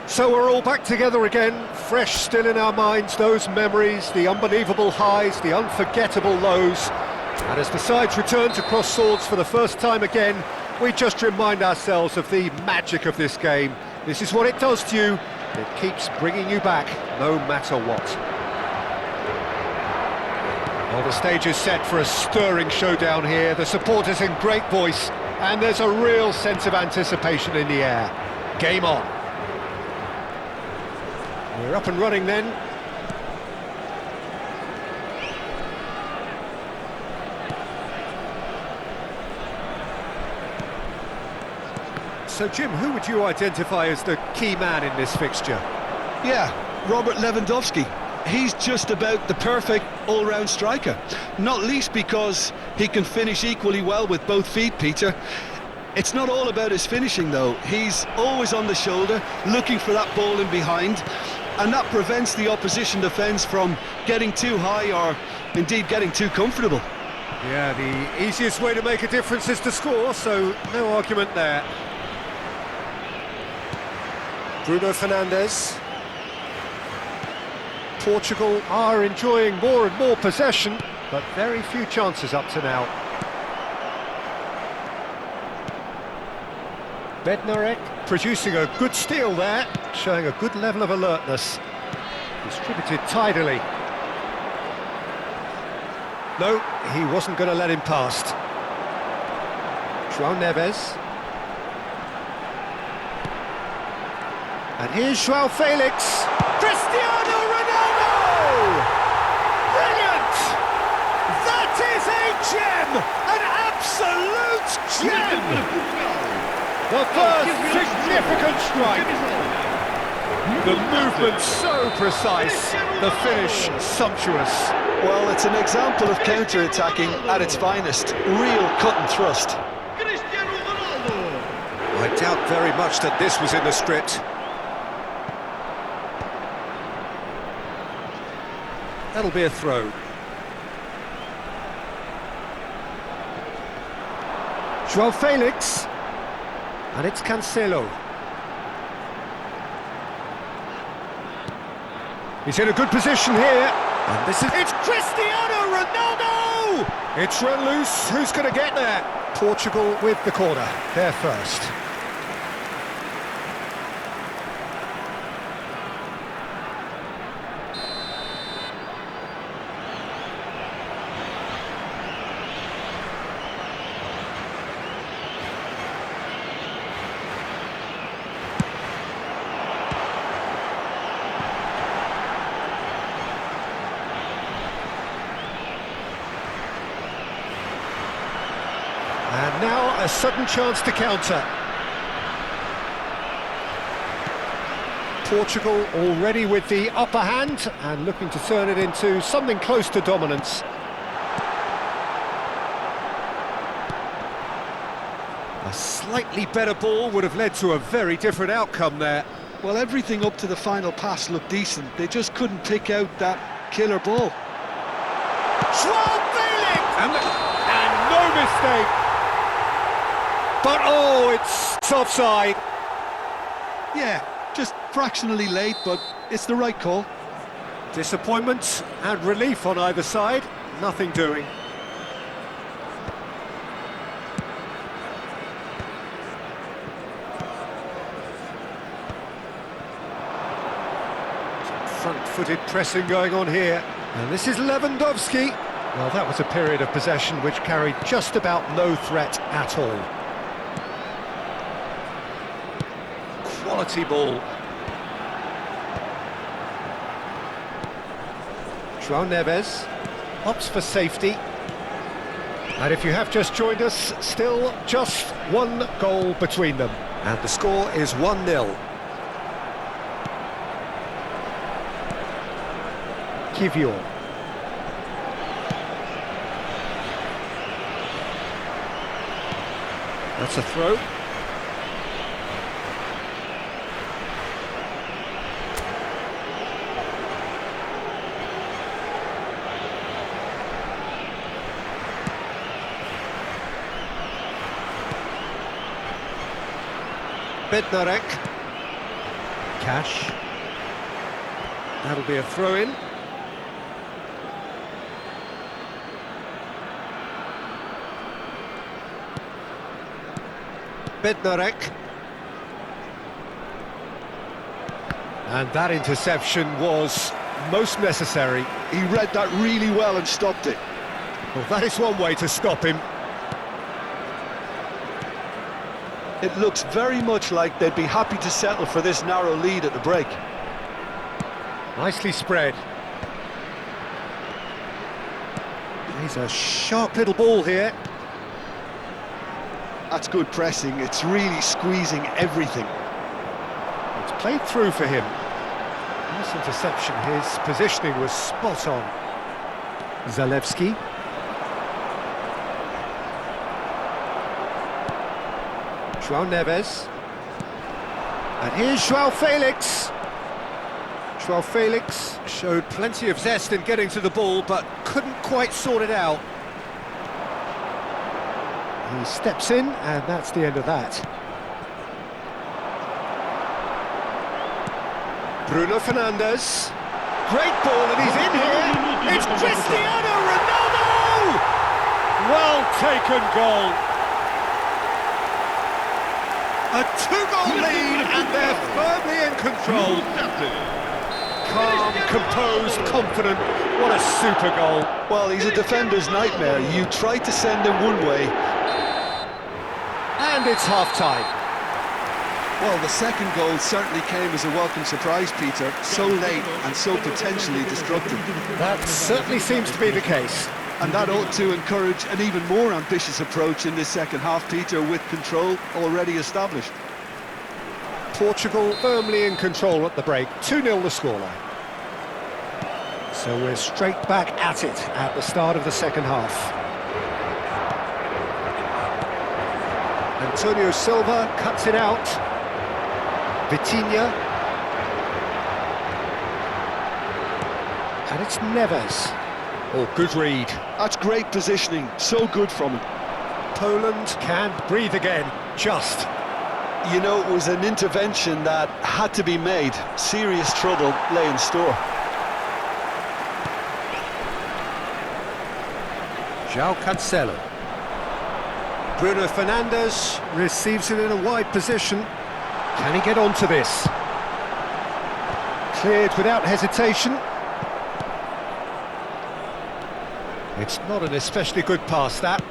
So we're all back together again, fresh still in our minds, those memories, the unbelievable highs, the unforgettable lows. And as the sides return to cross swords for the first time again, we just remind ourselves of the magic of this game. This is what it does to you. It keeps bringing you back, no matter what. Well, the stage is set for a stirring showdown here. The supporters in great voice, and there's a real sense of anticipation in the air. Game on. We're up and running then. So Jim, who would you identify as the key man in this fixture? Yeah, Robert Lewandowski. He's just about the perfect all-round striker. Not least because he can finish equally well with both feet, Peter. It's not all about his finishing though. He's always on the shoulder, looking for that ball in behind, and that prevents the opposition defence from getting too high or indeed getting too comfortable. Yeah, the easiest way to make a difference is to score, so no argument there. Bruno Fernandes. Portugal are enjoying more and more possession, but very few chances up to now. Bednarek producing a good steal there, showing a good level of alertness. Distributed tidily. No, he wasn't going to let him past. João Neves. And here's João Felix. Cristiano Ronaldo! Brilliant! That is a gem! An absolute gem! The first significant strike. The movement so precise, the finish sumptuous. Well, it's an example of counter-attacking at its finest. Real cut and thrust. I doubt very much that this was in the script. That'll be a throw. João Felix. And it's Cancelo. He's in a good position here. And this is... It's Cristiano Ronaldo! It's run loose. Who's going to get there? Portugal with the corner. They're first. And now a sudden chance to counter. Portugal already with the upper hand and looking to turn it into something close to dominance. A slightly better ball would have led to a very different outcome there. Well, everything up to the final pass looked decent. They just couldn't pick out that killer ball. João Felix! And no mistake! But oh, it's offside. Yeah, just fractionally late, but it's the right call. Disappointment and relief on either side, nothing doing. Some front-footed pressing going on here. And this is Lewandowski. Well, that was a period of possession which carried just about no threat at all. Quality ball. João Neves opts for safety. And if you have just joined us, still just one goal between them. And the score is 1-0. Kivior. That's a throw. Bednarek. Cash. That'll be a throw-in. Bednarek. And that interception was most necessary. He read that really well and stopped it. Well, that is one way to stop him. It looks very much like they'd be happy to settle for this narrow lead at the break. Nicely spread. He's a sharp little ball here. That's good pressing. It's really squeezing everything. It's played through for him. Nice interception. His positioning was spot on. Zalewski. Joao Neves. And here's Joao Felix. Joao Felix showed plenty of zest in getting to the ball, but couldn't quite sort it out. He steps in, and that's the end of that. Bruno Fernandes. Great ball, and he's in here. It's Cristiano Ronaldo! Well taken goal. A two-goal lead, and they're firmly in control. Calm, composed, confident. What a super goal. Well, he's a defender's nightmare. You try to send him one way. And it's half-time. Well, the second goal certainly came as a welcome surprise, Peter. So late and so potentially destructive. That certainly seems to be the case. And that ought to encourage an even more ambitious approach in this second half, Peter, with control already established. Portugal firmly in control at the break. 2-0 the scoreline. So we're straight back at it at the start of the second half. Antonio Silva cuts it out. Vitinha. And it's Neves. Oh, good read. That's great positioning, so good from him. Poland can breathe again, just. You know, it was an intervention that had to be made. Serious trouble lay in store. João Cancelo. Bruno Fernandes receives it in a wide position. Can he get onto this? Cleared without hesitation. It's not an especially good pass, that.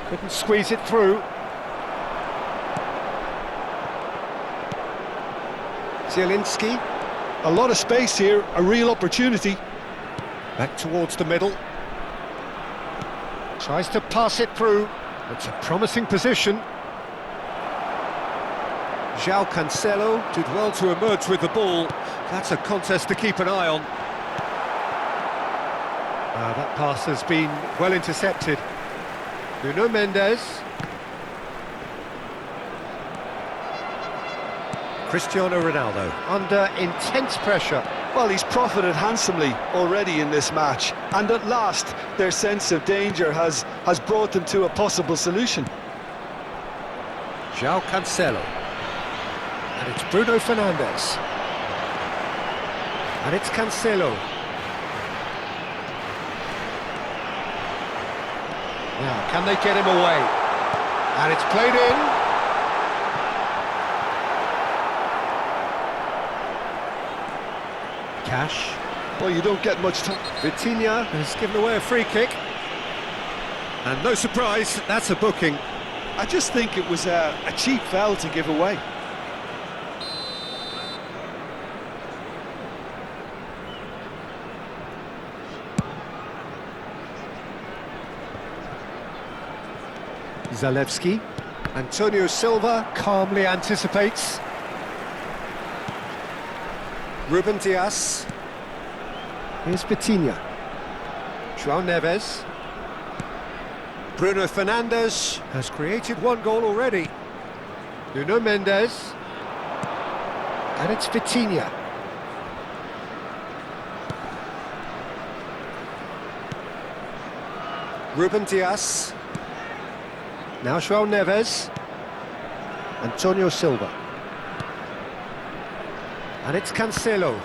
Couldn't squeeze it through. Zielinski. A lot of space here, a real opportunity. Back towards the middle. Tries to pass it through. It's a promising position. João Cancelo did well to emerge with the ball. That's a contest to keep an eye on. That pass has been well intercepted. Nuno Mendes. Cristiano Ronaldo under intense pressure. Well, he's profited handsomely already in this match, and at last their sense of danger has brought them to a possible solution. João Cancelo. And it's Bruno Fernandes. And it's Cancelo. Now, can they get him away? And it's played in. Cash. Well, you don't get much time. Vitinha has given away a free kick. And no surprise, that's a booking. I just think it was a cheap foul to give away. Zalewski. Antonio Silva calmly anticipates. Ruben Dias. Here's Vitinha. João Neves. Bruno Fernandes has created one goal already. Nuno Mendes. And it's Vitinha. Ruben Dias. Now João Neves. Antonio Silva. And it's Cancelo.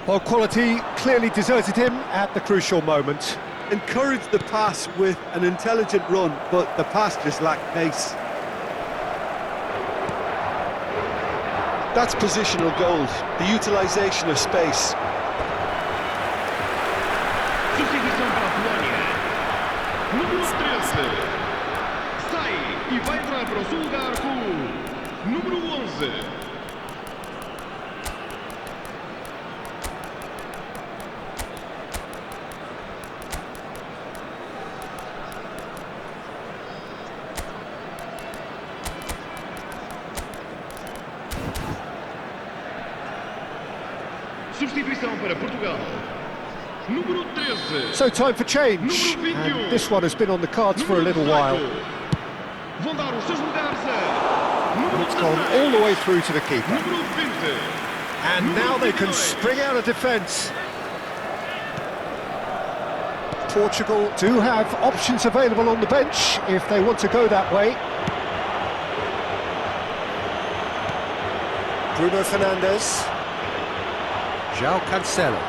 Well, quality clearly deserted him at the crucial moment. Encouraged the pass with an intelligent run, but the pass just lacked pace. That's positional gold, the utilisation of space. Substituição para a Polónia. Número 13. Sai e vai entrar para o seu lugar com o número 11. Substituição para Portugal. Número 13. So time for change, and this one has been on the cards for a little while. Vão dar os seus lugares a número It's gone all the way through to the keeper. Número 20. And now they can spring out of defence. Portugal do have options available on the bench if they want to go that way. Bruno Fernandes. João Cancelo.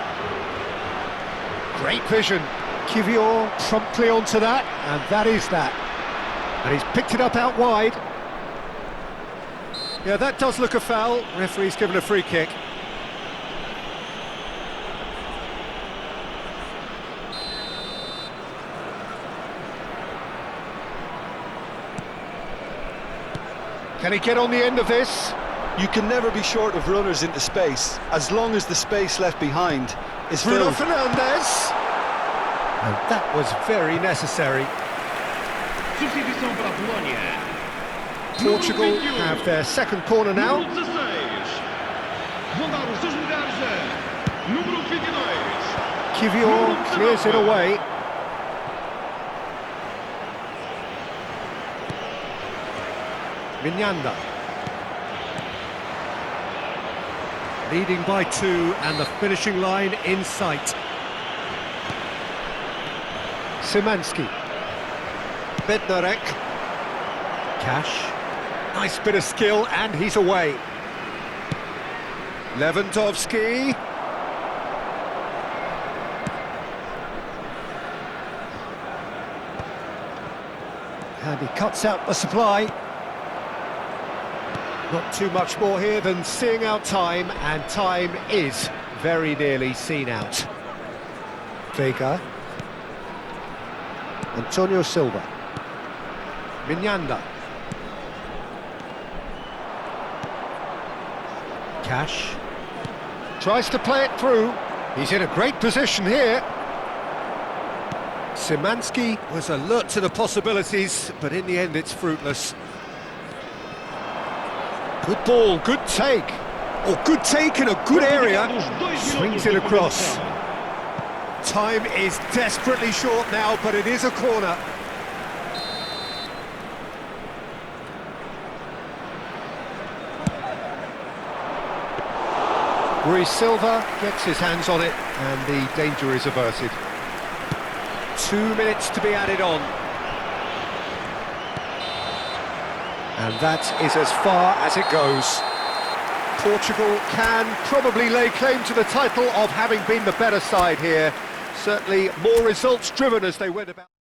Great vision. Kivior promptly onto that, and that is that. And he's picked it up out wide. Yeah, that does look a foul. Referee's given a free kick. Can he get on the end of this? You can never be short of runners into space, as long as the space left behind is Bruno filled. Fernandes. And that was very necessary. Substituição para a Polónia. Portugal have their second corner now. Número 16. Vão dar os seus lugares a número 22. Kivior clears it away. Mignanda. Leading by 2 and the finishing line in sight. Szymanski. Bednarek. Cash. Nice bit of skill and he's away. Lewandowski. And he cuts out the supply. Not too much more here than seeing out time, and time is very nearly seen out. Vega. Antonio Silva. Mignanda. Cash. Tries to play it through. He's in a great position here. Szymanski was alert to the possibilities, but in the end it's fruitless. Good ball, good take. Oh, good take in a good area. Swings it across. Time is desperately short now, but it is a corner. Rui Silva gets his hands on it, and the danger is averted. 2 minutes to be added on. And that is as far as it goes. Portugal can probably lay claim to the title of having been the better side here. Certainly more results driven as they went about.